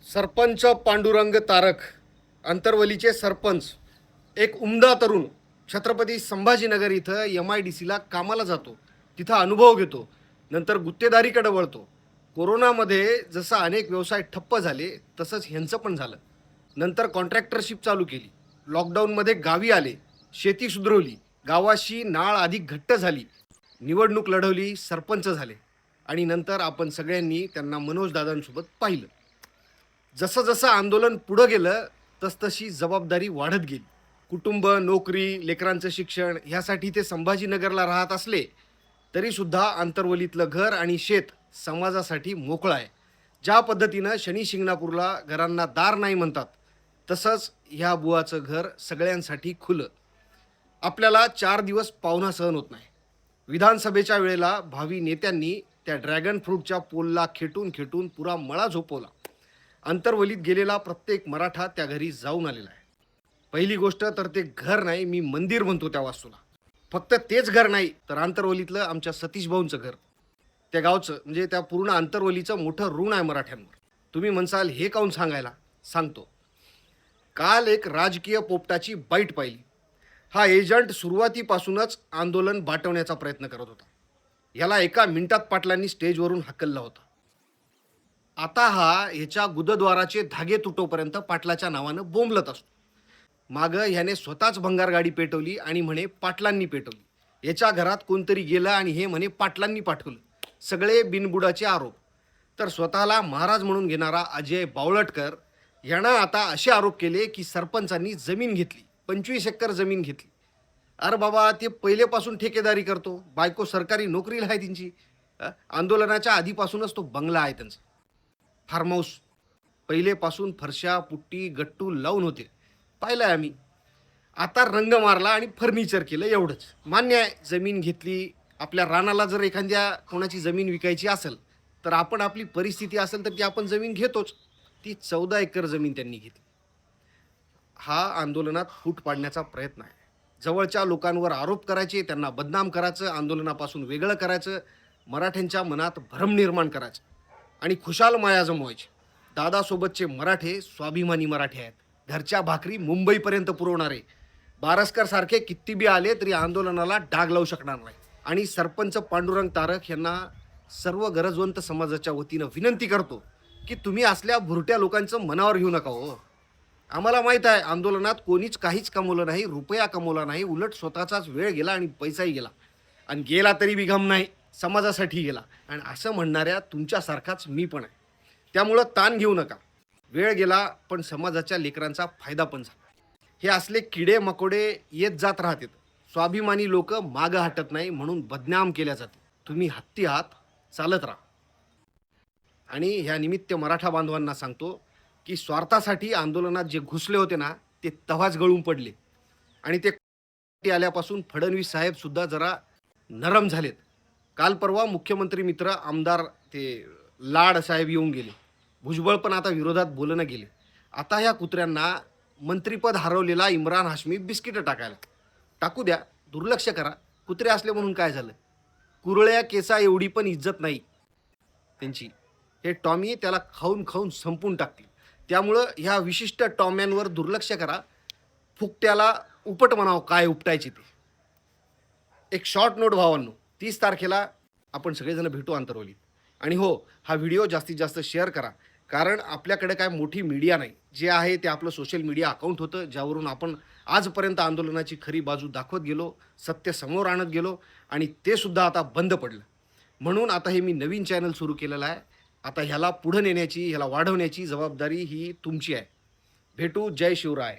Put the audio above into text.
सरपंच पांडुरंग तारक, अंतरवलीचे सरपंच, एक उमदा तरुण छत्रपती संभाजीनगर इथं MIDCला कामाला जातो. तिथं अनुभव घेतो. नंतर गुत्तेदारीकडे वळतो. कोरोनामध्ये जसं अनेक व्यवसाय ठप्प झाले, तसंच ह्यांचं पण झालं. नंतर कॉन्ट्रॅक्टरशिप चालू केली. लॉकडाऊनमध्ये गावी आले. शेती सुधरवली. गावाशी नाळ अधिक घट्ट झाली. निवडणूक लढवली, सरपंच झाले. आणि नंतर आपण सगळ्यांनी त्यांना मनोजदादांसोबत पाहिलं. जसं जसं आंदोलन पुढं गेलं तसतशी जबाबदारी वाढत गेली. कुटुंब, नोकरी, लेकरांचं शिक्षण ह्यासाठी ते संभाजीनगरला राहत असले तरीसुद्धा आंतरवलीतलं घर आणि शेत समाजासाठी मोकळं आहे. ज्या पद्धतीनं शनी शिंगणापूरला घरांना दार नाही म्हणतात, तसंच ह्या बुवाचं घर सगळ्यांसाठी खुलं. आपल्याला 4 दिवस पाहुणा सहन होत नाही. विधानसभेच्या वेळेला भावी नेत्यांनी त्या ड्रॅगन फ्रूटच्या पोलला खेटून खेटून पुरा मळा झोपवला. अंतरवलीत गेलेला प्रत्येक मराठा त्या घरी जाऊन आलेला आहे. पहिली गोष्ट तर ते घर नाही, मी मंदिर म्हणतो त्या वास्तूला. फक्त तेच घर नाही तर आंतरवलीतलं आमच्या सतीश भाऊंचं घर, त्या गावचं म्हणजे त्या पूर्ण आंतरवलीचं मोठं ऋण आहे मराठ्यांवर. तुम्ही म्हणसाल हे काऊन सांगायला, सांगतो. काल एक राजकीय पोपटाची बाईट पाहिली. हा एजंट सुरुवातीपासूनच आंदोलन बाटवण्याचा प्रयत्न करत होता. याला एका मिनिटात पाटलांनी स्टेजवरून हकलला होता. आता हा ह्याच्या गुदद्वाराचे धागे तुटोपर्यंत पाटलाच्या नावानं बोंबलत असतो. मागं ह्याने स्वतःच भंगार गाडी पेटवली आणि म्हणे पाटलांनी पेटवली. याच्या घरात कोणतरी गेलं आणि हे म्हणे पाटलांनी पाठवलं. सगळे बिनबुडाचे आरोप. तर स्वतःला महाराज म्हणून घेणारा अजय बावळटकर यानं आता असे आरोप केले की सरपंचांनी जमीन घेतली, 25 एकर जमीन घेतली. अरे बाबा, ते पहिलेपासून ठेकेदारी करतो. बायको सरकारी नोकरीला आहे त्यांची. आंदोलनाच्या आधीपासूनच तो बंगला आहे त्यांचा, फार्म हाऊस. पहिलेपासून फरशा, पुट्टी, गट्टू लावून होते, पाहिलं आहे आम्ही. आता रंग मारला आणि फर्निचर केलं, एवढंच. मान्य आहे, जमीन घेतली. आपल्या रानाला जर एखाद्या कोणाची जमीन विकायची असेल तर आपण, आपली परिस्थिती असेल तर ती आपण जमीन घेतोच. ती 14 एकर जमीन त्यांनी घेतली. हा आंदोलनात फूट पाडण्याचा प्रयत्न आहे. जवळच्या लोकांवर आरोप करायचे, त्यांना बदनाम करायचं, आंदोलनापासून वेगळं करायचं, मराठ्यांच्या मनात भ्रम निर्माण करायचं आणि खुशाल माया जमवायची. दादासोबतचे मराठे स्वाभिमानी मराठे आहेत. घरच्या भाकरी मुंबईपर्यंत पुरवणारे. बारसकर सारखे किती बी आले तरी आंदोलनाला डाग लावू शकणार नाही. आणि सरपंच पांडुरंग तारक यांना सर्व गरजवंत समाजाच्या वतीनं विनंती करतो की तुम्ही असल्या भुरट्या लोकांचं मनावर घेऊ नका हो. आम्हाला माहीत आहे आंदोलनात कोणीच काहीच कमवलं नाही, रुपया कमवला नाही. उलट स्वतःचाच वेळ गेला आणि पैसाही गेला. आणि गेला तरी बी गम नाही, समाजासाठी गेला. आणि असं म्हणणाऱ्या तुमच्यासारखाच मी पण आहे. त्यामुळं ताण घेऊ नका. वेळ गेला पण समाजाच्या लेकरांचा फायदा पण झाला. हे असले किडे मकोडे येत जात राहतात. स्वाभिमानी लोक मागं हटत नाही म्हणून बदनाम केल्या जाते. तुम्ही हत्ती आहात, चालत राहा. आणि ह्या निमित्त मराठा बांधवांना सांगतो की स्वार्थासाठी आंदोलनात जे घुसले होते ना, ते तव्हाच गळून पडले. आणि ते आल्यापासून फडणवीस साहेब सुद्धा जरा नरम झालेत. काल परवा मुख्यमंत्री मित्र आमदार ते लाड साहेब येऊन गेले. भुजबळ पण आता विरोधात बोलणं गेले. आता ह्या कुत्र्यांना मंत्रिपद हरवलेला इम्रान हाशमी बिस्किटं टाकायला. टाकू द्या, दुर्लक्ष करा. कुत्रे असले म्हणून काय झालं? कुरळ्या केसा एवढी पण इज्जत नाही त्यांची. हे टॉमी त्याला खाऊन खाऊन संपून टाकतील. त्यामुळं ह्या विशिष्ट टॉम्यांवर दुर्लक्ष करा. फुकट्याला उपट म्हणावं, काय उपटायची ते. एक शॉर्ट नोट भावांनो, 30 तारखेला आपण सगळेजण भेटू आंतरवलीत. आणि हो, हा व्हिडिओ जास्तीत जास्त शेअर करा. कारण आपल्याकडे काय मोठी मीडिया नाही. जे आहे ते आपलं सोशल मीडिया अकाउंट होतं, ज्यावरून आपण आजपर्यंत आंदोलनाची खरी बाजू दाखवत गेलो, सत्य समोर आणत गेलो. आणि ते सुद्धा आता बंद पडलं. म्हणून आता हे मी नवीन चॅनल सुरू केलेलं आहे. आता ह्याला पुढं नेण्याची, ह्याला वाढवण्याची जबाबदारी ही तुमची आहे. भेटू. जय शिवराय.